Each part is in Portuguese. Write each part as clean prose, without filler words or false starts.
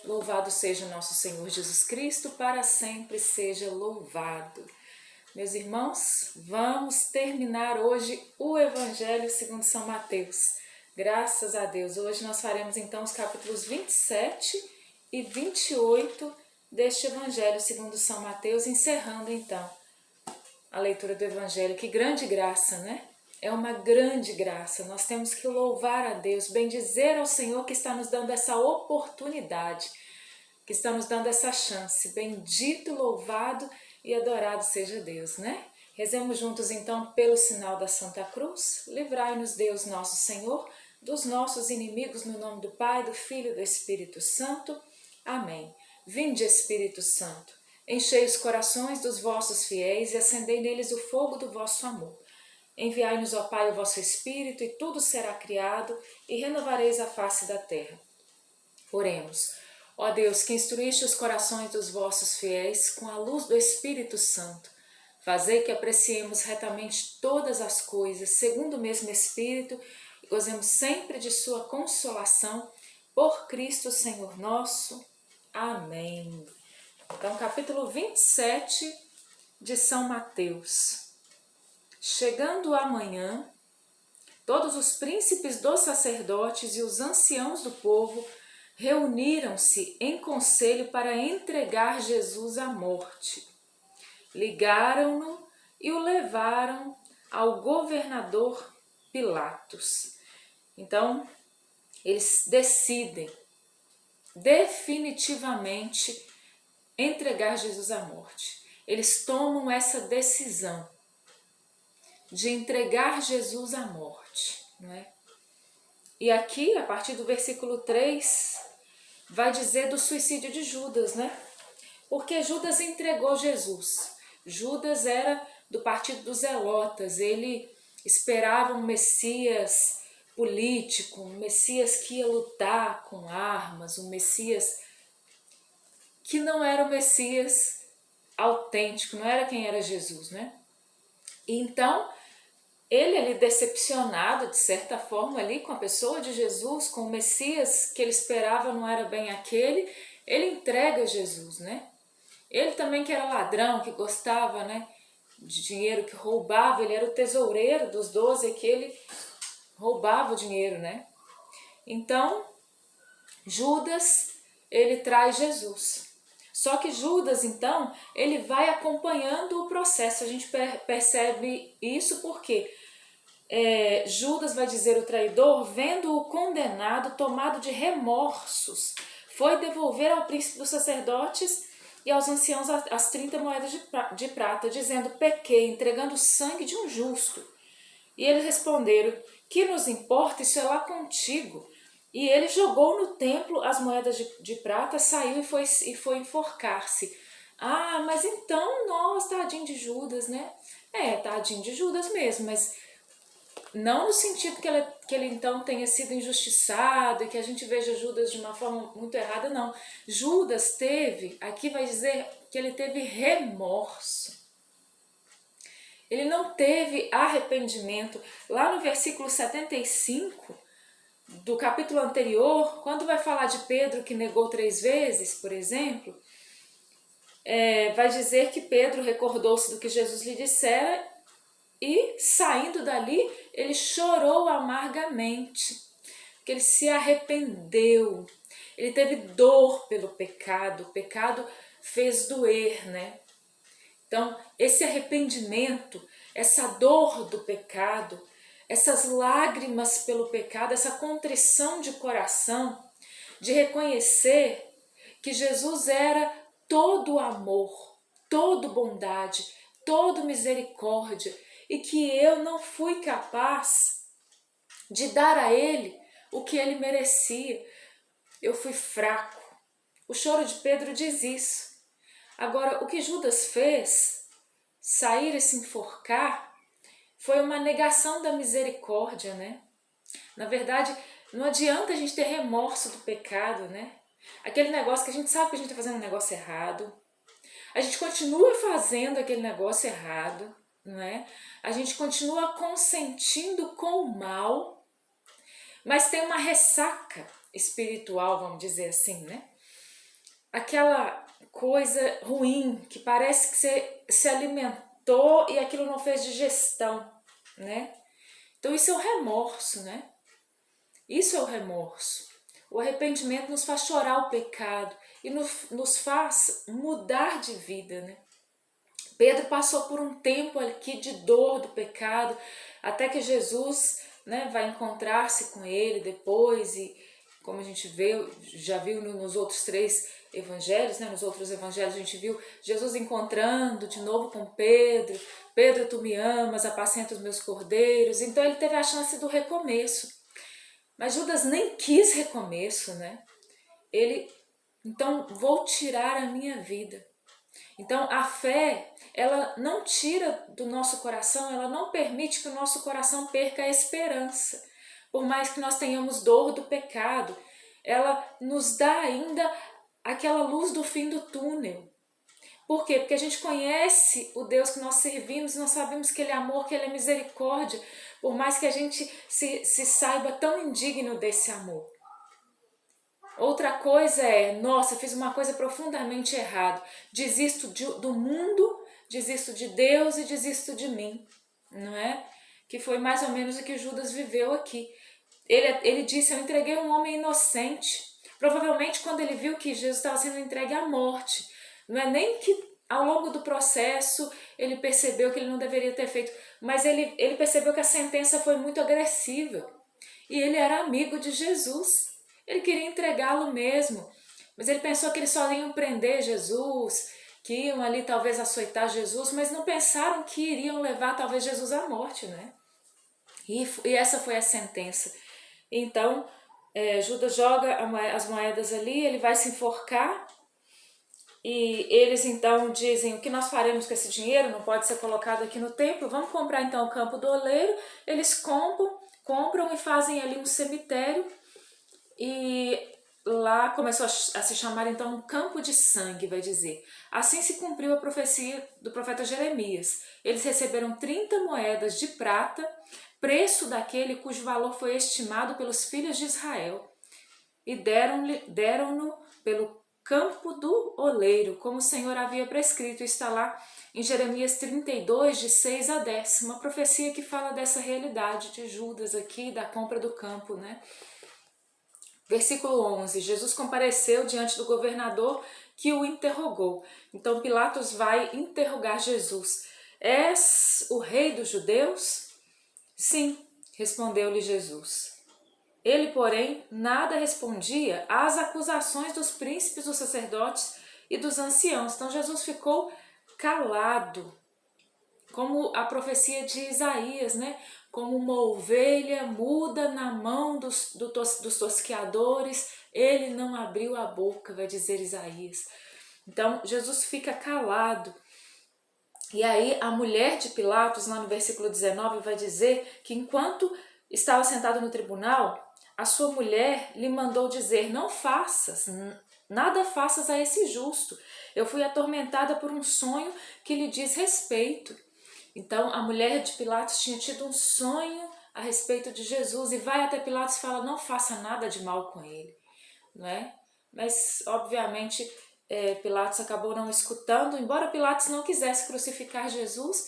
Louvado seja o nosso Senhor Jesus Cristo, para sempre seja louvado. Meus irmãos, vamos terminar hoje o Evangelho segundo São Mateus. Graças a Deus. Hoje nós faremos então os capítulos 27 e 28 deste Evangelho segundo São Mateus, encerrando então a leitura do Evangelho. Que grande graça, né? É uma grande graça. Nós temos que louvar a Deus, bendizer ao Senhor que está nos dando essa oportunidade, que está nos dando essa chance. Bendito, louvado e adorado seja Deus, né? Rezemos juntos então pelo sinal da Santa Cruz. Livrai-nos Deus nosso Senhor dos nossos inimigos, no nome do Pai, do Filho e do Espírito Santo. Amém. Vinde, Espírito Santo, enchei os corações dos vossos fiéis e acendei neles o fogo do vosso amor. Enviai-nos, ó Pai, o vosso Espírito, e tudo será criado, e renovareis a face da terra. Oremos. Ó Deus, que instruíste os corações dos vossos fiéis com a luz do Espírito Santo, fazei que apreciemos retamente todas as coisas, segundo o mesmo Espírito, e gozemos sempre de sua consolação, por Cristo Senhor nosso. Amém. Então, capítulo 27 de São Mateus. Chegando a manhã, todos os príncipes dos sacerdotes e os anciãos do povo reuniram-se em conselho para entregar Jesus à morte. Ligaram-no e o levaram ao governador Pilatos. Então, eles decidem definitivamente entregar Jesus à morte. Eles tomam essa decisão de entregar Jesus à morte, não é? E aqui, a partir do versículo 3, vai dizer do suicídio de Judas, né? Porque Judas entregou Jesus. Judas era do partido dos Zelotas, ele esperava um Messias político, um Messias que ia lutar com armas, um Messias que não era o Messias autêntico, não era quem era Jesus, né? E então, ele ali decepcionado, de certa forma, ali com a pessoa de Jesus, com o Messias que ele esperava não era bem aquele, ele entrega Jesus, né? Ele também que era ladrão, que gostava, né, de dinheiro, que roubava, ele era o tesoureiro dos 12, que ele roubava o dinheiro, né? Então, Judas, ele traz Jesus. Só que Judas, então, ele vai acompanhando o processo. A gente percebe isso porque Judas, vai dizer o traidor, vendo-o condenado, tomado de remorsos, foi devolver ao príncipe dos sacerdotes e aos anciãos as 30 moedas de prata, dizendo: pequei, entregando o sangue de um justo. E eles responderam: que nos importa, isso é lá contigo. E ele jogou no templo as moedas de prata, saiu e foi enforcar-se. Ah, mas então nós, tadinho de Judas, né? Tadinho de Judas mesmo, mas não no sentido que ele então tenha sido injustiçado e que a gente veja Judas de uma forma muito errada, não. Judas teve, aqui vai dizer que ele teve remorso. Ele não teve arrependimento. Lá no versículo 75 do capítulo anterior, quando vai falar de Pedro que negou 3 vezes, por exemplo, vai dizer que Pedro recordou-se do que Jesus lhe dissera e, saindo dali, ele chorou amargamente, porque ele se arrependeu, ele teve dor pelo pecado, o pecado fez doer, né? Então, esse arrependimento, essa dor do pecado, essas lágrimas pelo pecado, essa contrição de coração, de reconhecer que Jesus era todo amor, todo bondade, todo misericórdia, e que eu não fui capaz de dar a ele o que ele merecia. Eu fui fraco. O choro de Pedro diz isso. Agora, o que Judas fez, sair e se enforcar, foi uma negação da misericórdia, né? Na verdade, não adianta a gente ter remorso do pecado, né? Aquele negócio que a gente sabe que a gente está fazendo um negócio errado, a gente continua fazendo aquele negócio errado, não é? A gente continua consentindo com o mal, mas tem uma ressaca espiritual, vamos dizer assim, né? aquela coisa ruim que parece que você se alimentou e aquilo não fez digestão, né? Então isso é o remorso, né? Isso é o remorso. O arrependimento nos faz chorar o pecado e nos faz mudar de vida, né? Pedro passou por um tempo aqui de dor do pecado, até que Jesus, né, vai encontrar-se com ele depois, e como a gente já viu nos outros 3 evangelhos, né, nos outros evangelhos a gente viu Jesus encontrando de novo com Pedro. Pedro, tu me amas, apacenta os meus cordeiros. Então ele teve a chance do recomeço. Mas Judas nem quis recomeço, né? Então vou tirar a minha vida. Então a fé, ela não tira do nosso coração, ela não permite que o nosso coração perca a esperança. Por mais que nós tenhamos dor do pecado, ela nos dá ainda aquela luz do fim do túnel. Por quê? Porque a gente conhece o Deus que nós servimos, nós sabemos que Ele é amor, que Ele é misericórdia, por mais que a gente se saiba tão indigno desse amor. Outra coisa é, nossa, fiz uma coisa profundamente errada, desisto do mundo, desisto de Deus e desisto de mim, não é? Que foi mais ou menos o que Judas viveu aqui. Ele disse, eu entreguei um homem inocente. Provavelmente quando ele viu que Jesus estava sendo entregue à morte. Não é nem que ao longo do processo ele percebeu que ele não deveria ter feito, mas ele percebeu que a sentença foi muito agressiva. E ele era amigo de Jesus. Ele queria entregá-lo mesmo. Mas ele pensou que eles só iam prender Jesus, que iam ali talvez açoitar Jesus, mas não pensaram que iriam levar talvez Jesus à morte, né? E essa foi a sentença. Então, Judas joga as moedas ali, ele vai se enforcar, e eles então dizem, o que nós faremos com esse dinheiro? Não pode ser colocado aqui no templo, vamos comprar então o campo do oleiro. Eles compram e fazem ali um cemitério, e lá começou a se chamar então um campo de sangue, vai dizer. Assim se cumpriu a profecia do profeta Jeremias. Eles receberam 30 moedas de prata, preço daquele cujo valor foi estimado pelos filhos de Israel, e deram-no pelo campo do oleiro, como o Senhor havia prescrito. Está lá em Jeremias 32, de 6 a 10, uma profecia que fala dessa realidade de Judas aqui, da compra do campo, né? Versículo 11, Jesus compareceu diante do governador que o interrogou. Então Pilatos vai interrogar Jesus. És o rei dos judeus? Sim, respondeu-lhe Jesus. Ele, porém, nada respondia às acusações dos príncipes, dos sacerdotes e dos anciãos. Então Jesus ficou calado, como a profecia de Isaías, né? Como uma ovelha muda na mão dos tosqueadores, ele não abriu a boca, vai dizer Isaías. Então Jesus fica calado. E aí a mulher de Pilatos, lá no versículo 19, vai dizer que enquanto estava sentado no tribunal, a sua mulher lhe mandou dizer, não faças, nada faças a esse justo. Eu fui atormentada por um sonho que lhe diz respeito. Então a mulher de Pilatos tinha tido um sonho a respeito de Jesus e vai até Pilatos e fala, não faça nada de mal com ele, não é? Mas obviamente Pilatos acabou não escutando, embora Pilatos não quisesse crucificar Jesus,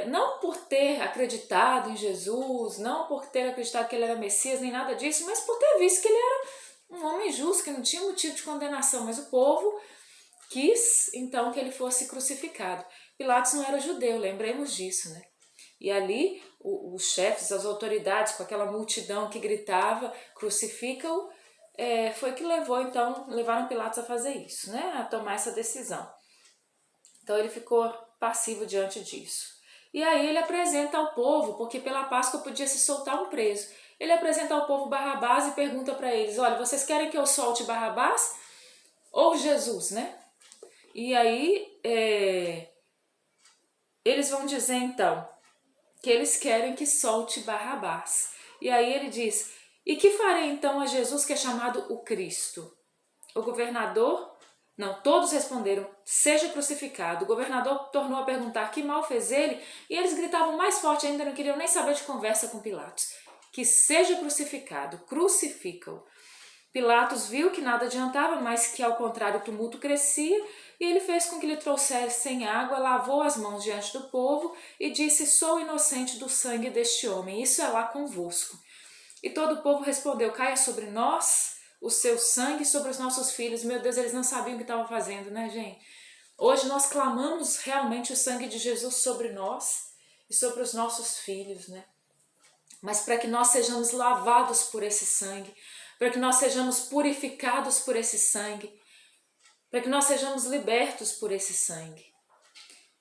não por ter acreditado em Jesus, não por ter acreditado que ele era Messias, nem nada disso, mas por ter visto que ele era um homem justo, que não tinha motivo de condenação, mas o povo quis então que ele fosse crucificado. Pilatos não era judeu, lembremos disso, né? E ali os chefes, as autoridades, com aquela multidão que gritava, crucifica-o, foi que levaram Pilatos a fazer isso, né? A tomar essa decisão. Então ele ficou passivo diante disso. E aí ele apresenta ao povo, porque pela Páscoa podia se soltar um preso. Ele apresenta ao povo Barrabás e pergunta para eles, olha, vocês querem que eu solte Barrabás ou Jesus, né? E aí eles vão dizer então que eles querem que solte Barrabás. E aí ele diz, e que farei então a Jesus que é chamado o Cristo? O governador, não, todos responderam, seja crucificado. O governador tornou a perguntar que mal fez ele, e eles gritavam mais forte ainda, não queriam nem saber de conversa com Pilatos. Que seja crucificado, crucifica-o. Pilatos viu que nada adiantava, mas que ao contrário o tumulto crescia, e ele fez com que lhe trouxessem água, lavou as mãos diante do povo e disse: sou inocente do sangue deste homem, isso é lá convosco. E todo o povo respondeu: caia sobre nós o seu sangue, sobre os nossos filhos. Meu Deus, eles não sabiam o que estavam fazendo, né, gente? Hoje nós clamamos realmente o sangue de Jesus sobre nós e sobre os nossos filhos, né? Mas para que nós sejamos lavados por esse sangue, para que nós sejamos purificados por esse sangue, para que nós sejamos libertos por esse sangue.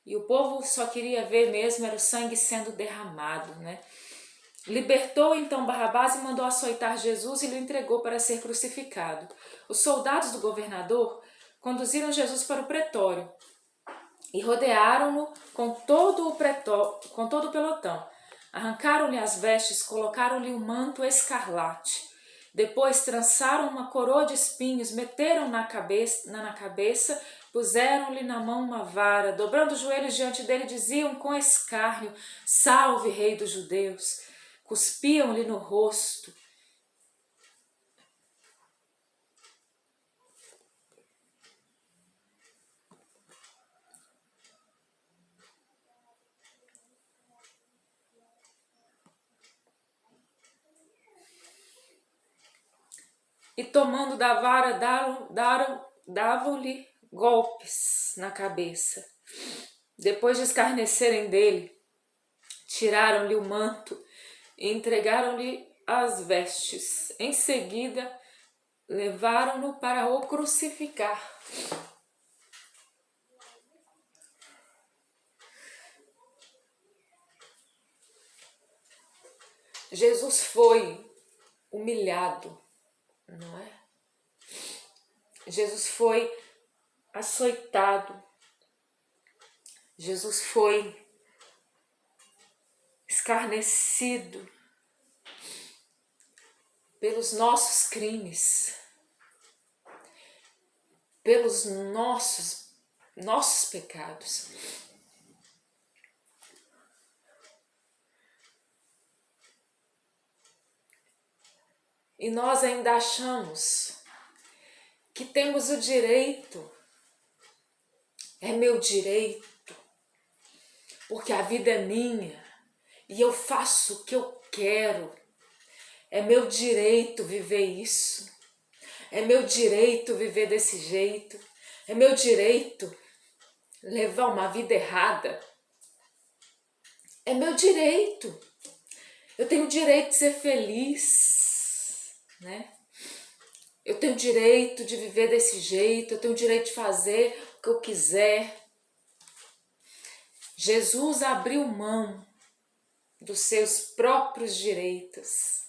E o povo só queria ver mesmo era o sangue sendo derramado, né? Libertou então Barrabás e mandou açoitar Jesus e lhe entregou para ser crucificado. Os soldados do governador conduziram Jesus para o pretório e rodearam-no com todo o pelotão. Arrancaram-lhe as vestes, colocaram-lhe um manto escarlate. Depois trançaram uma coroa de espinhos, meteram na cabeça, puseram-lhe na mão uma vara, dobrando os joelhos diante dele, diziam com escárnio: salve, rei dos judeus! Cuspiam-lhe no rosto. E tomando da vara, davam-lhe golpes na cabeça. Depois de escarnecerem dele, tiraram-lhe o manto e entregaram-lhe as vestes. Em seguida, levaram-no para o crucificar. Jesus foi humilhado, não é? Jesus foi açoitado. Jesus foi escarnecido pelos nossos crimes, pelos nossos pecados. E nós ainda achamos que temos o direito, é meu direito, porque a vida é minha e eu faço o que eu quero. É meu direito viver isso. É meu direito viver desse jeito. É meu direito levar uma vida errada. É meu direito. Eu tenho o direito de ser feliz, né? Eu tenho o direito de viver desse jeito, eu tenho o direito de fazer o que eu quiser. Jesus abriu mão dos seus próprios direitos.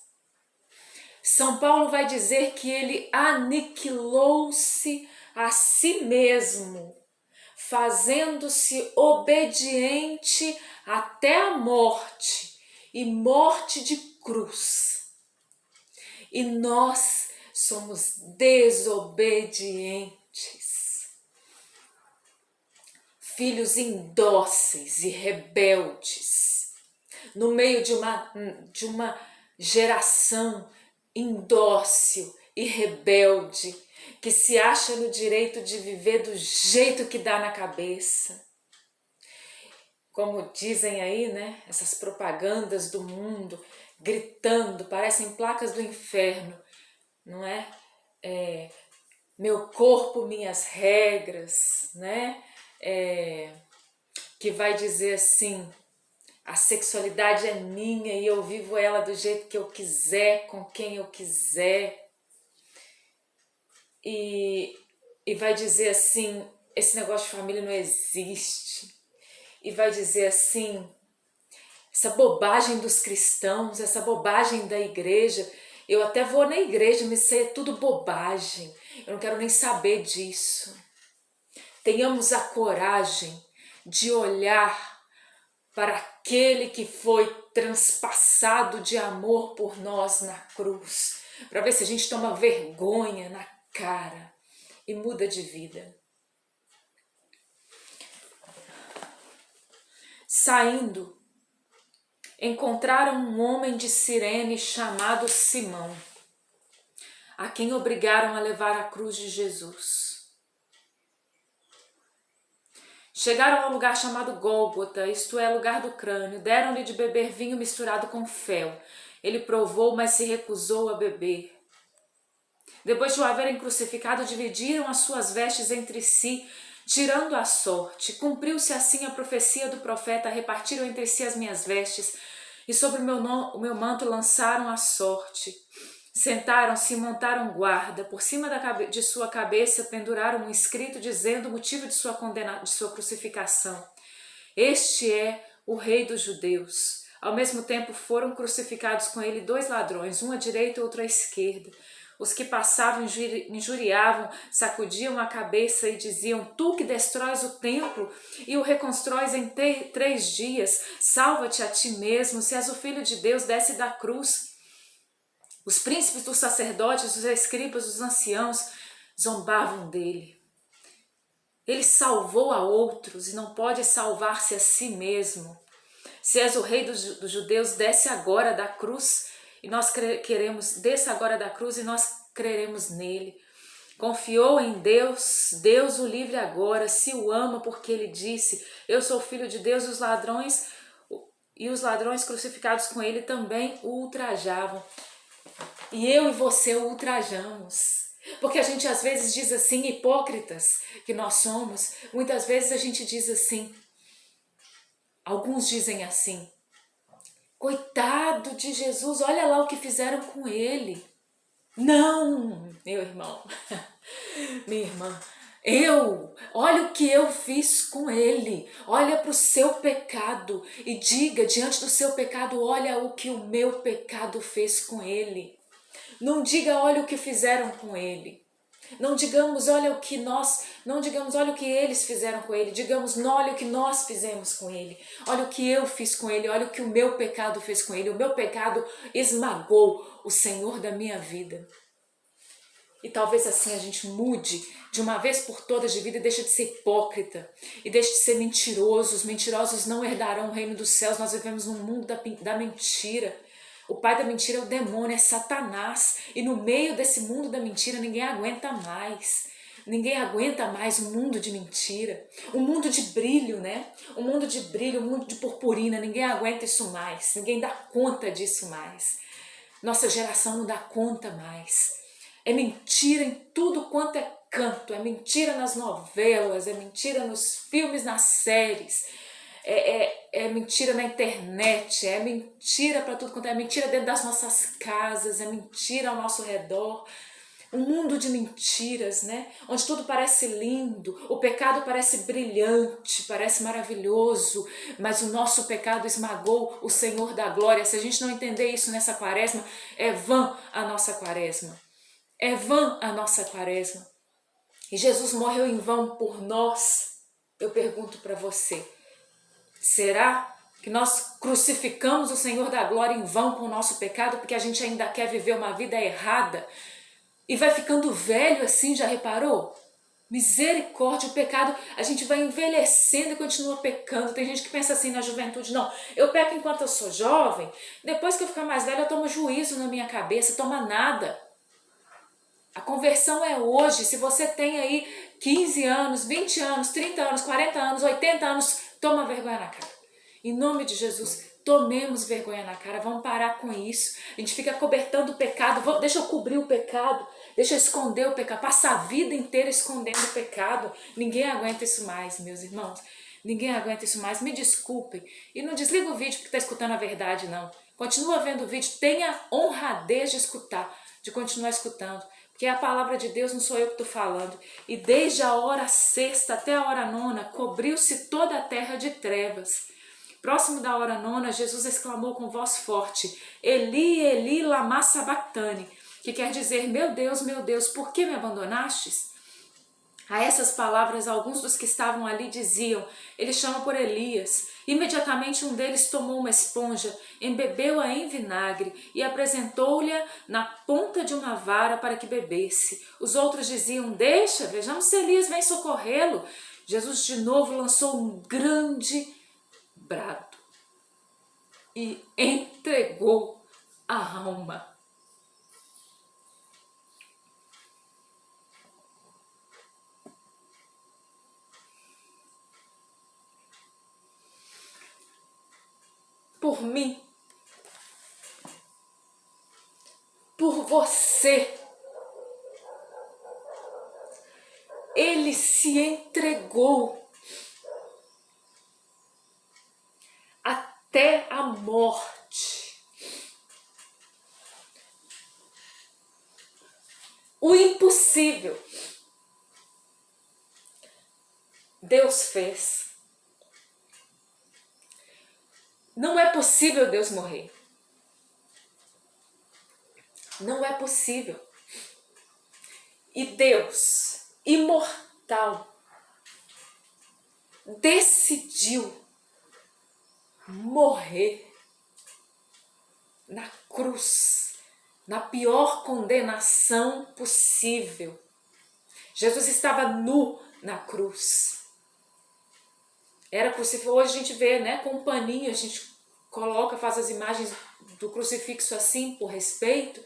São Paulo vai dizer que ele aniquilou-se a si mesmo, fazendo-se obediente até a morte, e morte de cruz. E nós somos desobedientes, filhos indóceis e rebeldes, no meio de uma geração indócil e rebelde, que se acha no direito de viver do jeito que dá na cabeça. Como dizem aí, né? Essas propagandas do mundo gritando, parecem placas do inferno, não é? Meu corpo, minhas regras, né? Que vai dizer assim: a sexualidade é minha e eu vivo ela do jeito que eu quiser, com quem eu quiser. E vai dizer assim: esse negócio de família não existe. E vai dizer assim: essa bobagem dos cristãos, essa bobagem da igreja. Eu até vou na igreja, mas isso aí é tudo bobagem. Eu não quero nem saber disso. Tenhamos a coragem de olhar para aquele que foi transpassado de amor por nós na cruz, para ver se a gente toma vergonha na cara e muda de vida. Saindo, encontraram um homem de Cirene chamado Simão. a quem obrigaram a levar a cruz de Jesus. Chegaram ao lugar chamado Gólgota, isto é, lugar do crânio. Deram-lhe de beber vinho misturado com fel. Ele provou, mas se recusou a beber. Depois de o haverem crucificado, dividiram as suas vestes entre si, tirando a sorte. Cumpriu-se assim a profecia do profeta: repartiram entre si as minhas vestes, e sobre o meu manto lançaram a sorte. Sentaram-se e montaram guarda. Por cima de sua cabeça penduraram um escrito dizendo o motivo de sua crucificação: Este é o Rei dos Judeus. Ao mesmo tempo foram crucificados com ele 2 ladrões, um à direita e outro à esquerda. Os que passavam injuriavam, sacudiam a cabeça e diziam: Tu que destróis o templo e o reconstróis em 3 dias, salva-te a ti mesmo, se és o Filho de Deus, desce da cruz. Os príncipes dos sacerdotes, os escribas, os anciãos zombavam dele. Ele salvou a outros e não pode salvar-se a si mesmo. Se és o Rei dos judeus, desce agora da cruz e nós desça agora da cruz e nós creremos nele. Confiou em Deus, Deus o livre agora, se o ama, porque ele disse: Eu sou filho de Deus. E os ladrões crucificados com ele também o ultrajavam. E eu e você o ultrajamos. Porque a gente às vezes diz assim, hipócritas que nós somos, muitas vezes a gente diz assim, alguns dizem assim: coitado de Jesus, olha lá o que fizeram com ele. Não, meu irmão, minha irmã, olha o que eu fiz com ele. Olha para o seu pecado e diga diante do seu pecado: olha o que o meu pecado fez com ele. Não diga: olha o que fizeram com ele. Não digamos: olha o que eles fizeram com ele. Digamos: olha o que nós fizemos com ele. Olha o que eu fiz com ele. Olha o que o meu pecado fez com ele. O meu pecado esmagou o Senhor da minha vida. E talvez assim a gente mude de uma vez por todas de vida e deixe de ser hipócrita. E deixe de ser mentiroso. Os mentirosos não herdarão o reino dos céus. Nós vivemos num mundo da mentira. O pai da mentira é o demônio, é Satanás. E no meio desse mundo da mentira ninguém aguenta mais. Ninguém aguenta mais um mundo de mentira. Um mundo de brilho, né? Um mundo de brilho, um mundo de purpurina. Ninguém aguenta isso mais. Ninguém dá conta disso mais. Nossa geração não dá conta mais. É mentira em tudo quanto é canto. É mentira nas novelas. É mentira nos filmes, nas séries. É mentira na internet, é mentira para tudo quanto é mentira dentro das nossas casas, é mentira ao nosso redor. Um mundo de mentiras, né? Onde tudo parece lindo, o pecado parece brilhante, parece maravilhoso, mas o nosso pecado esmagou o Senhor da glória. Se a gente não entender isso nessa quaresma, é vã a nossa quaresma. É vã a nossa quaresma. E Jesus morreu em vão por nós. Eu pergunto para você: será que nós crucificamos o Senhor da glória em vão com o nosso pecado porque a gente ainda quer viver uma vida errada e vai ficando velho assim, já reparou? Misericórdia, o pecado, a gente vai envelhecendo e continua pecando. Tem gente que pensa assim na juventude: não, eu peco enquanto eu sou jovem, depois que eu ficar mais velho eu tomo juízo na minha cabeça. Toma nada. A conversão é hoje. Se você tem aí 15 anos, 20 anos, 30 anos, 40 anos, 80 anos, toma vergonha na cara. Em nome de Jesus, tomemos vergonha na cara. Vamos parar com isso. A gente fica cobertando o pecado. Deixa eu cobrir o pecado. Deixa eu esconder o pecado. Passa a vida inteira escondendo o pecado. Ninguém aguenta isso mais, meus irmãos. Ninguém aguenta isso mais. Me desculpem. E não desliga o vídeo porque está escutando a verdade, não. Continua vendo o vídeo. Tenha honradez de escutar, de continuar escutando. Porque a palavra de Deus não sou eu que estou falando. E desde a hora sexta até a hora nona, cobriu-se toda a terra de trevas. Próximo da hora nona, Jesus exclamou com voz forte: Eli, Eli, lama sabachthani, que quer dizer: meu Deus, por que me abandonastes? A essas palavras, alguns dos que estavam ali diziam: ele chama por Elias. Imediatamente um deles tomou uma esponja, embebeu-a em vinagre e apresentou-lhe na ponta de uma vara para que bebesse. Os outros diziam: deixa, vejamos se Elias vem socorrê-lo. Jesus de novo lançou um grande brado e entregou a alma. por mim, por você. Ele se entregou até a morte. O impossível Deus fez. Não é possível Deus morrer. Não é possível. E Deus, imortal, decidiu morrer na cruz, na pior condenação possível. Jesus estava nu na cruz. Era crucifixo. Hoje a gente vê, né, com um paninho, a gente coloca, faz as imagens do crucifixo assim, por respeito,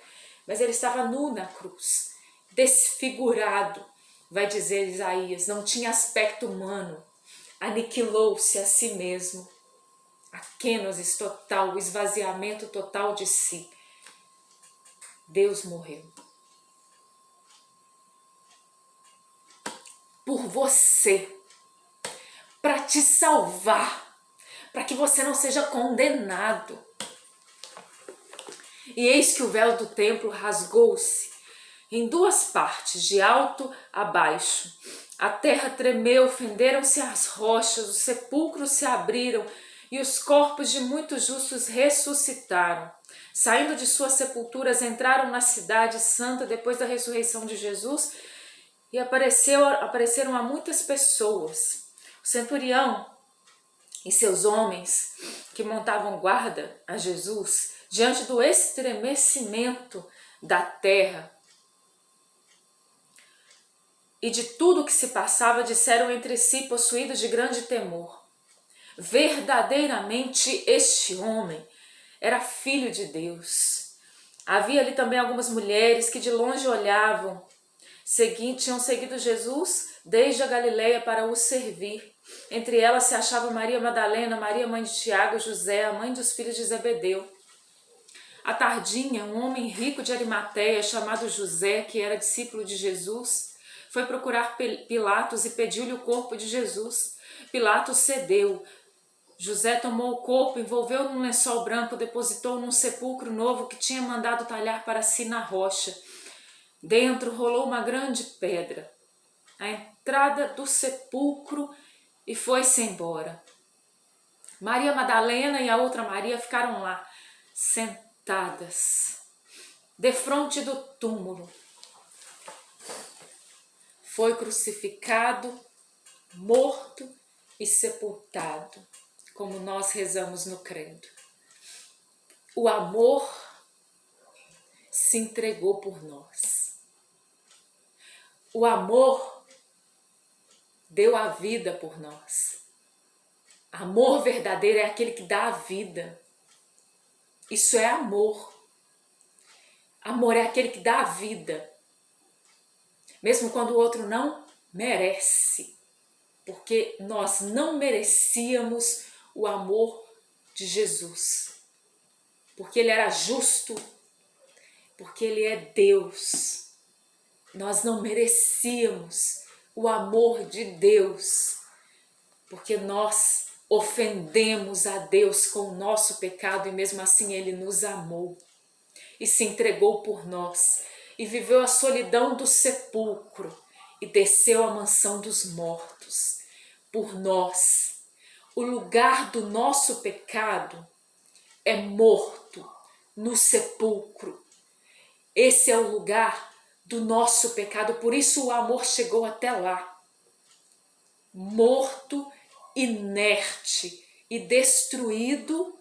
mas ele estava nu na cruz, desfigurado, vai dizer Isaías, não tinha aspecto humano, aniquilou-se a si mesmo, a kenosis total, o esvaziamento total de si. Deus morreu por você, para te salvar, para que você não seja condenado. E eis que o véu do templo rasgou-se em duas partes, de alto a baixo. A terra tremeu, fenderam-se as rochas, os sepulcros se abriram e os corpos de muitos justos ressuscitaram. Saindo de suas sepulturas, entraram na cidade santa depois da ressurreição de Jesus e apareceram a muitas pessoas. O centurião e seus homens que montavam guarda a Jesus, diante do estremecimento da terra e de tudo o que se passava, disseram entre si, possuídos de grande temor: verdadeiramente este homem era filho de Deus. Havia ali também algumas mulheres que de longe olhavam, tinham seguido Jesus desde a Galileia para o servir. Entre elas se achava Maria Madalena, Maria mãe de Tiago, José, a mãe dos filhos de Zebedeu. À tardinha, um homem rico de Arimateia, chamado José, que era discípulo de Jesus, foi procurar Pilatos e pediu-lhe o corpo de Jesus. Pilatos cedeu. José tomou o corpo, envolveu num lençol branco, depositou num sepulcro novo que tinha mandado talhar para si na rocha. Dentro rolou uma grande pedra, à entrada do sepulcro, e foi-se embora. Maria Madalena e a outra Maria ficaram lá, sentadas, defronte do túmulo. Foi crucificado, morto e sepultado, como nós rezamos no credo. O amor se entregou por nós. O amor deu a vida por nós. Amor verdadeiro é aquele que dá a vida. Isso é amor. Amor é aquele que dá a vida, mesmo quando o outro não merece, porque nós não merecíamos o amor de Jesus, porque ele era justo, porque ele é Deus. Nós não merecíamos o amor de Deus, porque nós ofendemos a Deus com o nosso pecado e mesmo assim ele nos amou e se entregou por nós e viveu a solidão do sepulcro e desceu à mansão dos mortos por nós. O lugar do nosso pecado é morto no sepulcro. Esse é o lugar do nosso pecado, por isso o amor chegou até lá. Morto, inerte e destruído,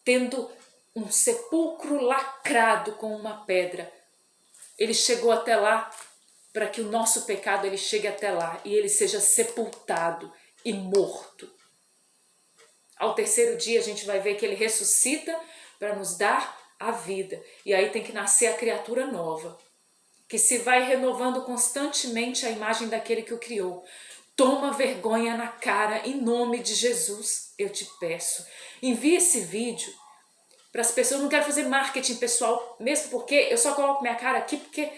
tendo um sepulcro lacrado com uma pedra. Ele chegou até lá para que o nosso pecado ele chegue até lá e ele seja sepultado e morto. Ao terceiro dia a gente vai ver que ele ressuscita para nos dar a vida. E aí tem que nascer a criatura nova, que se vai renovando constantemente a imagem daquele que o criou. Toma vergonha na cara, em nome de Jesus, eu te peço. Envie esse vídeo para as pessoas. Eu não quero fazer marketing pessoal, mesmo porque eu só coloco minha cara aqui porque,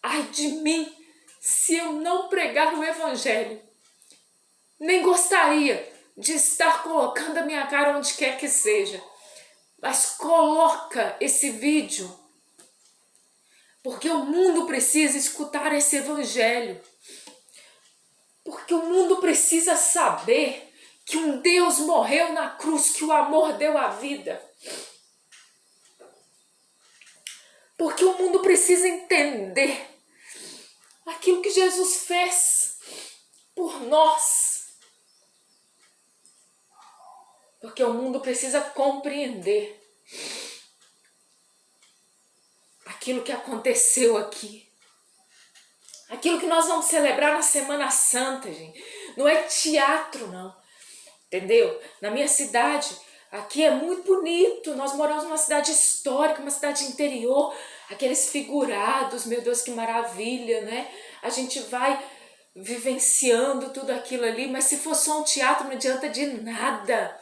ai de mim, se eu não pregar o evangelho. Nem gostaria de estar colocando a minha cara onde quer que seja. Mas coloca esse vídeo, porque o mundo precisa escutar esse evangelho. Porque o mundo precisa saber que um Deus morreu na cruz, que o amor deu a vida. Porque o mundo precisa entender aquilo que Jesus fez por nós. Porque o mundo precisa compreender aquilo que aconteceu aqui. Aquilo que nós vamos celebrar na Semana Santa, gente. Não é teatro, não. Entendeu? Na minha cidade, aqui é muito bonito. Nós moramos numa cidade histórica, uma cidade interior. Aqueles figurados, meu Deus, que maravilha, né? A gente vai vivenciando tudo aquilo ali, mas se for só um teatro não adianta de nada.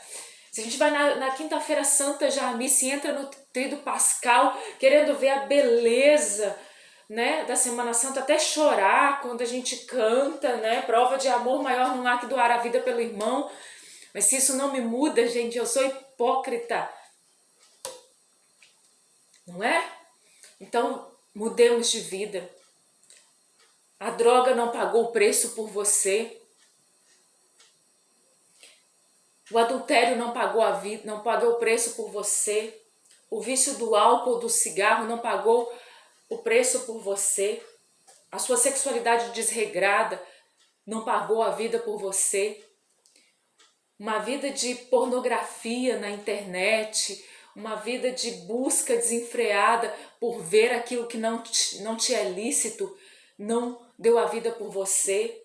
Se a gente vai na Quinta-feira Santa já à missa e entra no Tríduo Pascal, querendo ver a beleza, né, da Semana Santa, até chorar quando a gente canta, né, prova de amor maior não há que doar a vida pelo irmão. Mas se isso não me muda, gente, eu sou hipócrita, não é? Então, mudemos de vida. A droga não pagou o preço por você. O adultério não pagou a vida, não pagou o preço por você. O vício do álcool, do cigarro não pagou o preço por você. A sua sexualidade desregrada não pagou a vida por você. Uma vida de pornografia na internet, uma vida de busca desenfreada por ver aquilo que não te é lícito, não deu a vida por você.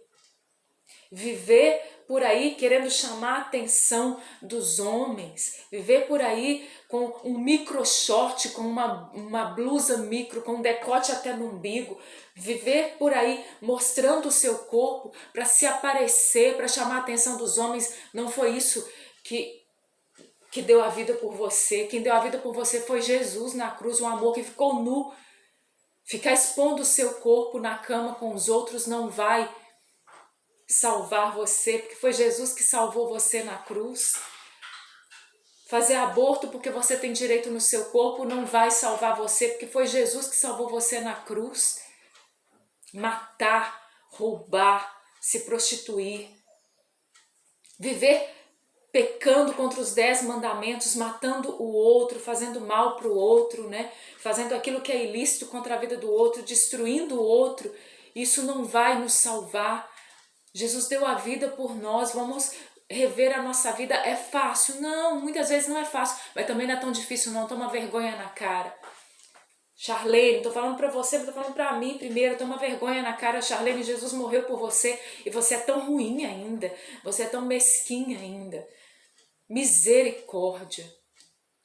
Viver por aí querendo chamar a atenção dos homens, viver por aí com um micro short, com uma blusa micro, com um decote até no umbigo, viver por aí mostrando o seu corpo para se aparecer, para chamar a atenção dos homens, não foi isso que deu a vida por você. Quem deu a vida por você foi Jesus na cruz, um amor que ficou nu. Ficar expondo o seu corpo na cama com os outros não vai salvar você, porque foi Jesus que salvou você na cruz. Fazer aborto porque você tem direito no seu corpo não vai salvar você, porque foi Jesus que salvou você na cruz. Matar, roubar, se prostituir, viver pecando contra os 10 mandamentos, matando o outro, fazendo mal para o outro, né? Fazendo aquilo que é ilícito contra a vida do outro, destruindo o outro, isso não vai nos salvar. Jesus deu a vida por nós, vamos rever a nossa vida. É fácil? Não, muitas vezes não é fácil, mas também não é tão difícil não, toma vergonha na cara. Charlene, não tô falando pra você, mas tô falando pra mim primeiro, toma vergonha na cara. Charlene, Jesus morreu por você e você é tão ruim ainda, você é tão mesquinha ainda. Misericórdia.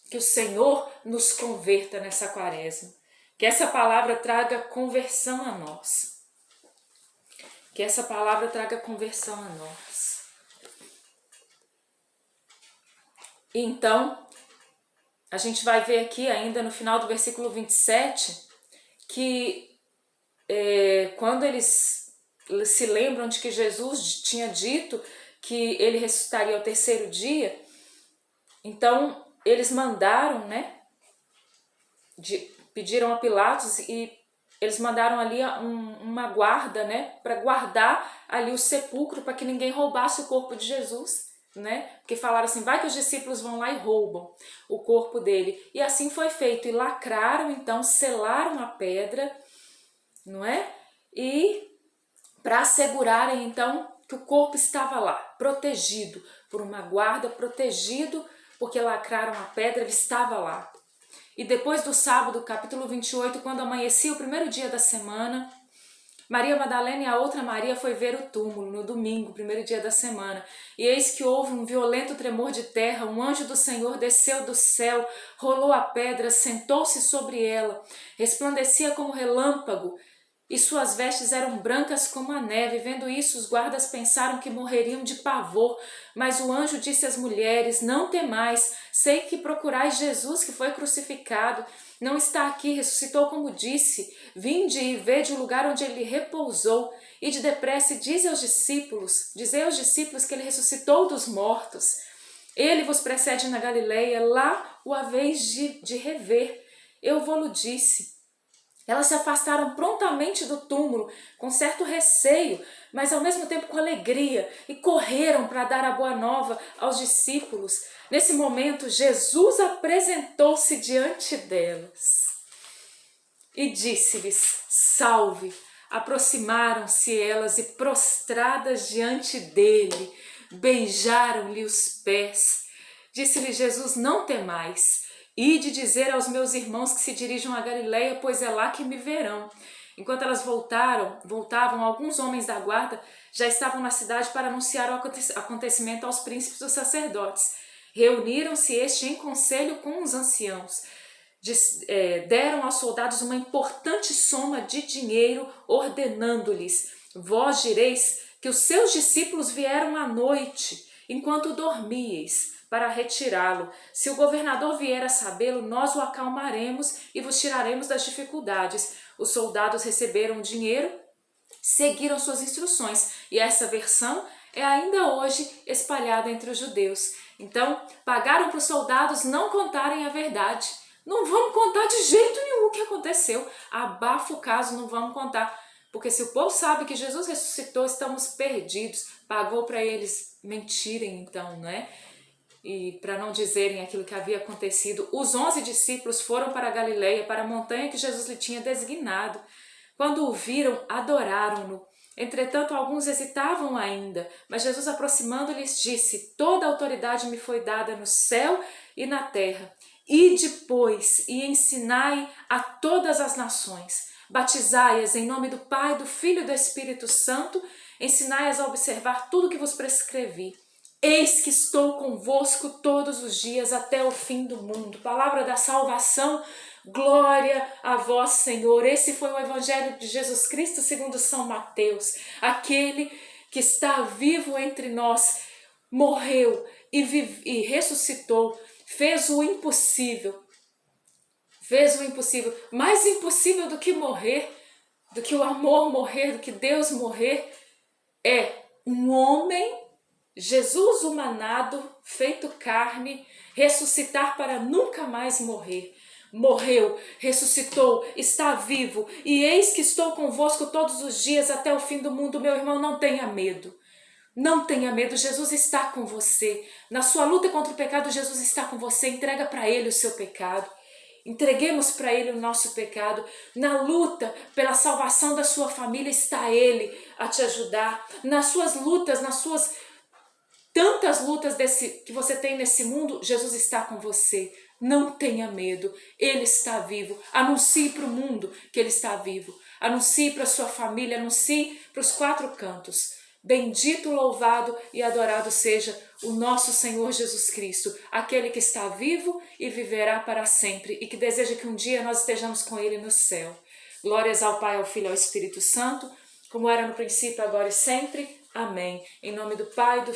Que o Senhor nos converta nessa quaresma, que essa palavra traga conversão a nós. Que essa palavra traga conversão a nós. E então, a gente vai ver aqui ainda no final do versículo 27, que quando eles se lembram de que Jesus tinha dito que ele ressuscitaria ao terceiro dia, então eles mandaram, né, pediram a Pilatos e eles mandaram ali uma guarda, né, para guardar ali o sepulcro, para que ninguém roubasse o corpo de Jesus, né? Porque falaram assim, vai que os discípulos vão lá e roubam o corpo dele. E assim foi feito, e lacraram, então, selaram a pedra, não é? E para assegurarem, então, que o corpo estava lá, protegido por uma guarda, protegido porque lacraram a pedra, ele estava lá. E depois do sábado, capítulo 28, quando amanhecia o primeiro dia da semana, Maria Madalena e a outra Maria foi ver o túmulo no domingo, primeiro dia da semana. E eis que houve um violento tremor de terra, um anjo do Senhor desceu do céu, rolou a pedra, sentou-se sobre ela, resplandecia como relâmpago e suas vestes eram brancas como a neve. Vendo isso, os guardas pensaram que morreriam de pavor. Mas o anjo disse às mulheres: não temais, sei que procurais Jesus que foi crucificado. Não está aqui, ressuscitou como disse. Vinde e vede o lugar onde ele repousou. Ide depressa e dizei aos discípulos que ele ressuscitou dos mortos. Ele vos precede na Galileia, lá o haveis de rever. Eu vou-lo disse. Elas se afastaram prontamente do túmulo, com certo receio, mas ao mesmo tempo com alegria, e correram para dar a boa nova aos discípulos. Nesse momento, Jesus apresentou-se diante delas e disse-lhes: salve! Aproximaram-se elas e, prostradas diante dele, beijaram-lhe os pés. Disse-lhe Jesus: não temais. Ide dizer aos meus irmãos que se dirijam a Galileia, pois é lá que me verão. Enquanto elas voltavam, alguns homens da guarda já estavam na cidade para anunciar o acontecimento aos príncipes dos sacerdotes. Reuniram-se em conselho com os anciãos. Deram aos soldados uma importante soma de dinheiro, ordenando-lhes: vós direis que os seus discípulos vieram à noite, enquanto dormíeis, para retirá-lo. Se o governador vier a sabê-lo, nós o acalmaremos e vos tiraremos das dificuldades. Os soldados receberam o dinheiro, seguiram suas instruções, e essa versão é ainda hoje espalhada entre os judeus. Então, pagaram para os soldados não contarem a verdade. Não vamos contar de jeito nenhum o que aconteceu. Abafa o caso, não vamos contar. Porque se o povo sabe que Jesus ressuscitou, estamos perdidos. Pagou para eles mentirem, então, né? E para não dizerem aquilo que havia acontecido, os 11 discípulos foram para a Galileia, para a montanha que Jesus lhe tinha designado. Quando o viram, adoraram-no. Entretanto, alguns hesitavam ainda, mas Jesus, aproximando-lhes, disse: toda a autoridade me foi dada no céu e na terra. Ide, pois, e ensinai a todas as nações. Batizai-as em nome do Pai, do Filho e do Espírito Santo. Ensinai-as a observar tudo o que vos prescrevi. Eis que estou convosco todos os dias até o fim do mundo. Palavra da salvação, glória a vós, Senhor. Esse foi o Evangelho de Jesus Cristo segundo São Mateus. Aquele que está vivo entre nós, morreu e ressuscitou, fez o impossível. Fez o impossível. Mais impossível do que morrer, do que o amor morrer, do que Deus morrer, é um homem, Jesus humanado, feito carne, ressuscitar para nunca mais morrer. Morreu, ressuscitou, está vivo, e eis que estou convosco todos os dias até o fim do mundo. Meu irmão, não tenha medo. Não tenha medo, Jesus está com você. Na sua luta contra o pecado, Jesus está com você. Entrega para Ele o seu pecado. Entreguemos para Ele o nosso pecado. Na luta pela salvação da sua família, está Ele a te ajudar. Nas suas lutas, nas suas tantas lutas que você tem nesse mundo, Jesus está com você. Não tenha medo, Ele está vivo. Anuncie para o mundo que Ele está vivo. Anuncie para a sua família, anuncie para os 4 cantos. Bendito, louvado e adorado seja o nosso Senhor Jesus Cristo, aquele que está vivo e viverá para sempre e que deseja que um dia nós estejamos com Ele no céu. Glórias ao Pai, ao Filho e ao Espírito Santo, como era no princípio, agora e sempre. Amém. Em nome do Pai, do